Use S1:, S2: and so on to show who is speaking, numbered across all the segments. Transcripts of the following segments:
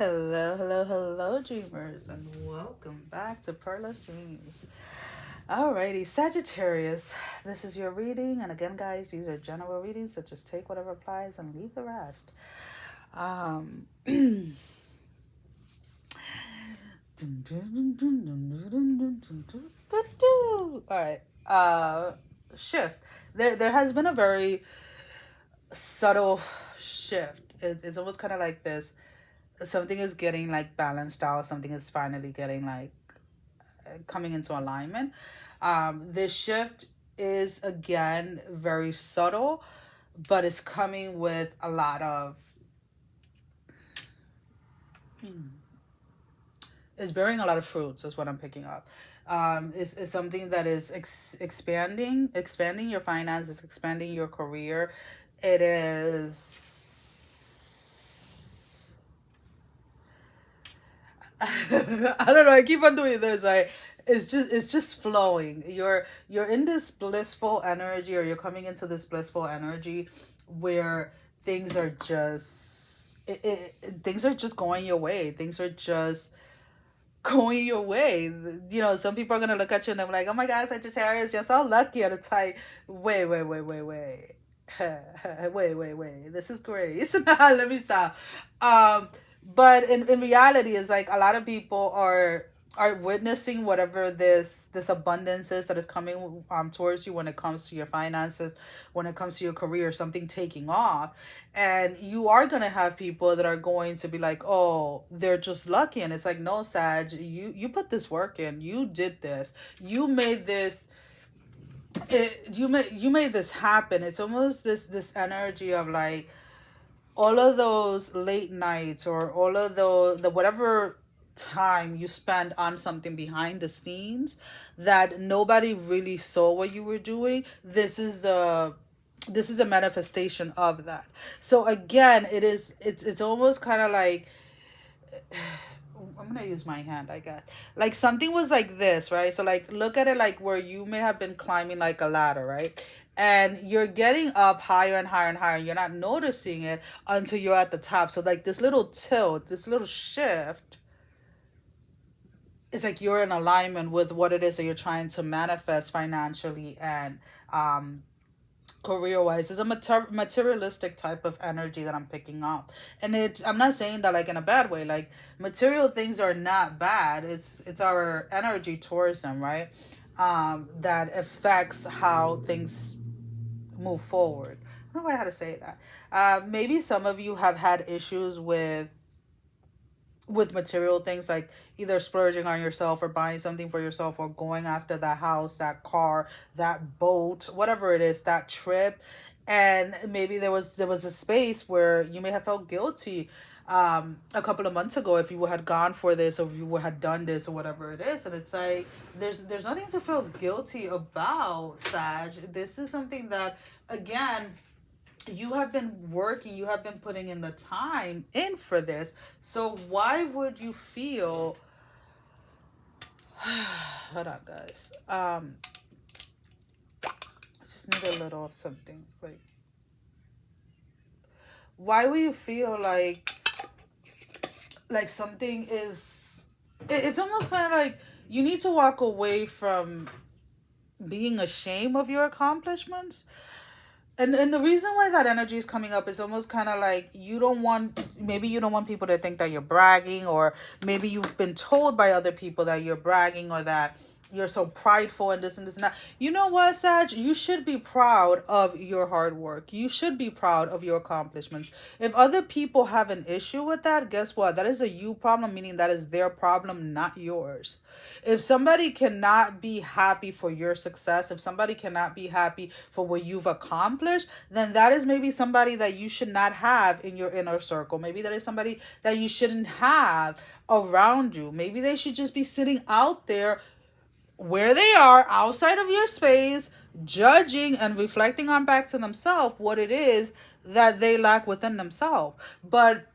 S1: Hello, hello, hello, dreamers, and welcome back to PERLA'S DREAMS. Alrighty, Sagittarius, this is your reading, and again, guys, these are general readings, so just take whatever applies and leave the rest. Um, Alright, shift. There has been a very subtle shift. It's almost kind of like this. Something is getting like balanced out. Something is finally getting like coming into alignment. This shift is again very subtle, but it's coming with a lot of. It's bearing a lot of fruits. Is what I'm picking up. It's something that is expanding your finances, expanding your career. It is. I don't know. I keep on doing this. It's just flowing. You're in this blissful energy, or you're coming into this blissful energy where things are just things are just going your way. Things are just going your way. Some people are gonna look at you and they're like, "Oh my God, Sagittarius, you're so lucky." And it's like, wait. Wait. This is grace. Let me stop. Um, but in reality, it's like a lot of people are witnessing whatever this abundance is that is coming towards you when it comes to your finances, when it comes to your career, something taking off. And you are going to have people that are going to be like, oh, they're just lucky. And it's like, no, Sag, you put this work in, you did this, you made this, you made this happen. It's almost this energy of like all of those late nights, or all of the whatever time you spend on something behind the scenes that nobody really saw what you were doing. This is a manifestation of that. So again, it's almost kind of like, I'm gonna use my hand, I guess. Like something was like this, right? So like look at it like where you may have been climbing like a ladder, right? And you're getting up higher and higher and higher. You're not noticing it until you're at the top. So like this little tilt, this little shift, it's like you're in alignment with what it is that you're trying to manifest financially and career wise. It's a materialistic type of energy that I'm picking up. And I'm not saying that like in a bad way. Like material things are not bad. It's our energy towards them, right? That affects how things move forward. I don't know how to say that. Maybe some of you have had issues with material things, like either splurging on yourself or buying something for yourself, or going after that house, that car, that boat, whatever it is, that trip. And maybe there was a space where you may have felt guilty a couple of months ago if you had gone for this, or if you had done this, or whatever it is. And it's like there's nothing to feel guilty about, Sag. This is something that, again, you have been working, you have been putting in the time in for this. So why would you feel hold on, guys. I just need a little something. Like, why would you feel like something is it's almost kind of like you need to walk away from being ashamed of your accomplishments. And the reason why that energy is coming up is almost kind of like you don't want people to think that you're bragging, or maybe you've been told by other people that you're bragging, or that you're so prideful and this and this and that. You know what, Sag? You should be proud of your hard work. You should be proud of your accomplishments. If other people have an issue with that, guess what? That is a you problem, meaning that is their problem, not yours. If somebody cannot be happy for your success, if somebody cannot be happy for what you've accomplished, then that is maybe somebody that you should not have in your inner circle. Maybe that is somebody that you shouldn't have around you. Maybe they should just be sitting out there where they are outside of your space, judging and reflecting on back to themselves what it is that they lack within themselves. But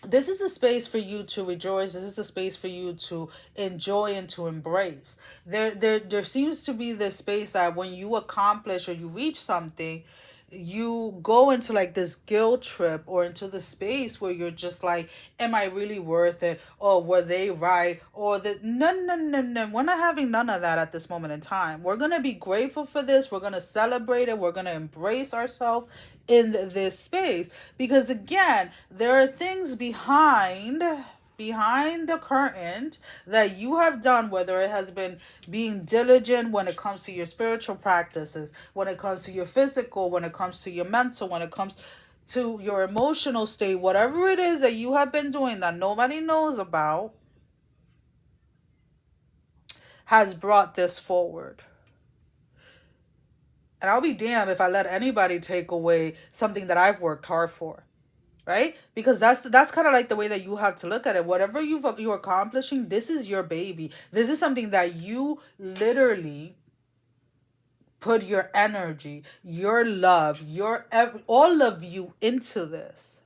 S1: this is a space for you to rejoice. This is a space for you to enjoy and to embrace. There seems to be this space that when you accomplish or you reach something, you go into like this guilt trip or into the space where you're just like, am I really worth it? Or were they right? Or the no, no, no, no. We're not having none of that at this moment in time. We're going to be grateful for this. We're going to celebrate it. We're going to embrace ourselves in this space. Because again, there are things behind the curtain that you have done, whether it has been being diligent when it comes to your spiritual practices, when it comes to your physical, when it comes to your mental, when it comes to your emotional state, whatever it is that you have been doing that nobody knows about, has brought this forward. And I'll be damned if I let anybody take away something that I've worked hard for. Right? Because that's kind of like the way that you have to look at it. Whatever you're accomplishing, this is your baby. This is something that you literally put your energy, your love, all of you into this.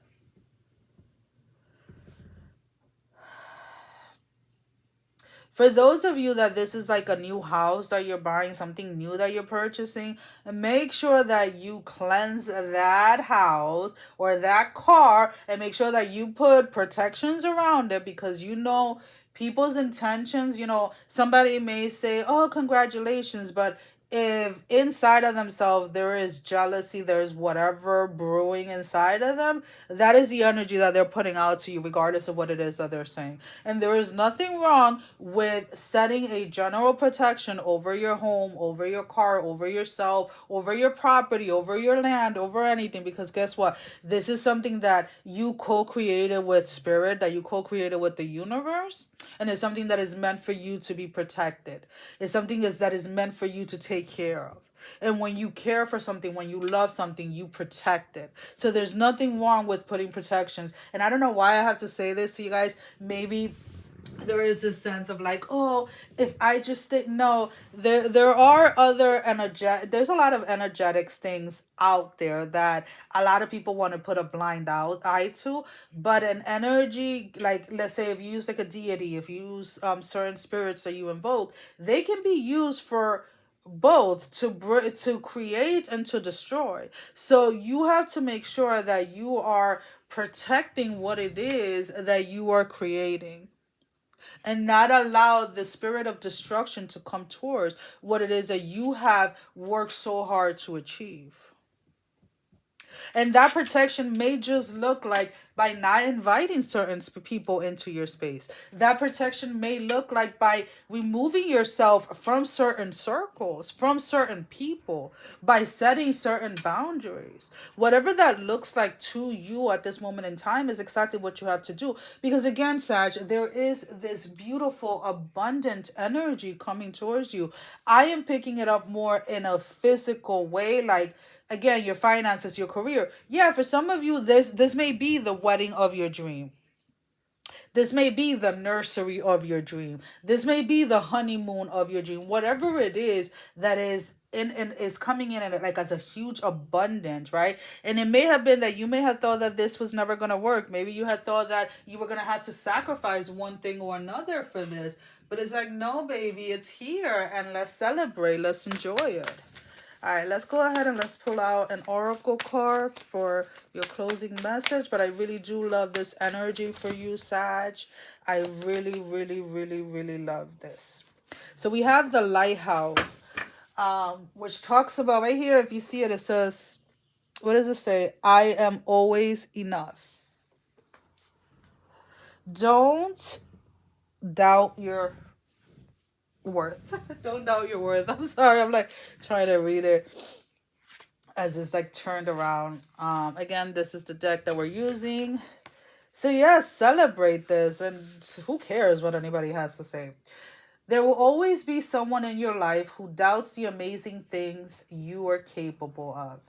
S1: For those of you that this is like a new house that you're buying, something new that you're purchasing, make sure that you cleanse that house or that car and make sure that you put protections around it, because you know people's intentions. Somebody may say, oh, congratulations, but if inside of themselves there is jealousy, there's whatever brewing inside of them, that is the energy that they're putting out to you, regardless of what it is that they're saying. And there is nothing wrong with setting a general protection over your home, over your car, over yourself, over your property, over your land, over anything. Because guess what? This is something that you co-created with spirit, that you co-created with the universe. And it's something that is meant for you to be protected. It's something that is meant for you to take care of. And when you care for something, when you love something, you protect it. So there's nothing wrong with putting protections. And I don't know why I have to say this to you guys. Maybe there is this sense of like, oh, if I just didn't know, there are other there's a lot of energetics things out there that a lot of people want to put a blind eye to. But an energy, like, let's say if you use like a deity, if you use certain spirits that you invoke, they can be used for both to create and to destroy. So you have to make sure that you are protecting what it is that you are creating, and not allow the spirit of destruction to come towards what it is that you have worked so hard to achieve. And that protection may just look like by not inviting certain people into your space. That protection may look like by removing yourself from certain circles, from certain people, by setting certain boundaries. Whatever that looks like to you at this moment in time is exactly what you have to do. Because again, Sag, there is this beautiful, abundant energy coming towards you. I am picking it up more in a physical way, like, again, your finances, your career. Yeah, for some of you, this may be the wedding of your dream. This may be the nursery of your dream. This may be the honeymoon of your dream. Whatever it is that is in is coming in like as a huge abundance, right? And it may have been that you may have thought that this was never gonna work. Maybe you had thought that you were gonna have to sacrifice one thing or another for this. But it's like, no, baby, it's here, and let's celebrate. Let's enjoy it. All right, let's go ahead and let's pull out an oracle card for your closing message. But I really do love this energy for you, Sag. I really, really, really, really love this. So we have the lighthouse, which talks about right here. If you see it, it says, what does it say? I am always enough. Don't doubt your worth. Don't doubt your worth. I'm sorry. I'm like trying to read it as it's like turned around. Again, this is the deck that we're using. So yeah, celebrate this, and who cares what anybody has to say. There will always be someone in your life who doubts the amazing things you are capable of.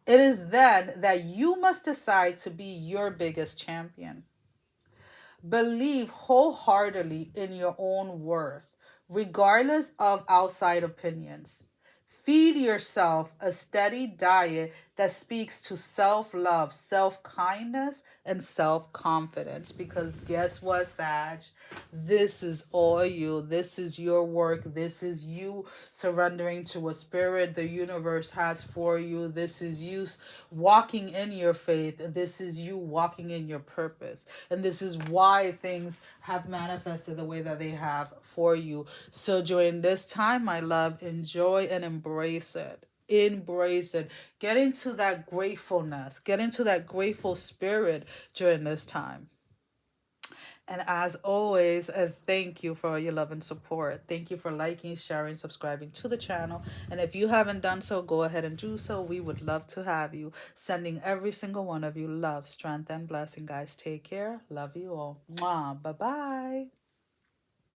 S1: It is then that you must decide to be your biggest champion. Believe wholeheartedly in your own worth, regardless of outside opinions. Feed yourself a steady diet that speaks to self-love, self-kindness, and self-confidence. Because guess what, Sag? This is all you. This is your work. This is you surrendering to a spirit the universe has for you. This is you walking in your faith. This is you walking in your purpose. And this is why things have manifested the way that they have for you. So during this time, my love, enjoy and embrace it. Embrace it. Get into that gratefulness. Get into that grateful spirit during this time. And as always, thank you for all your love and support. Thank you for liking, sharing, subscribing to the channel. And if you haven't done so, go ahead and do so. We would love to have you. Sending every single one of you love, strength, and blessing, guys. Take care. Love you all. Mwah. Bye-bye.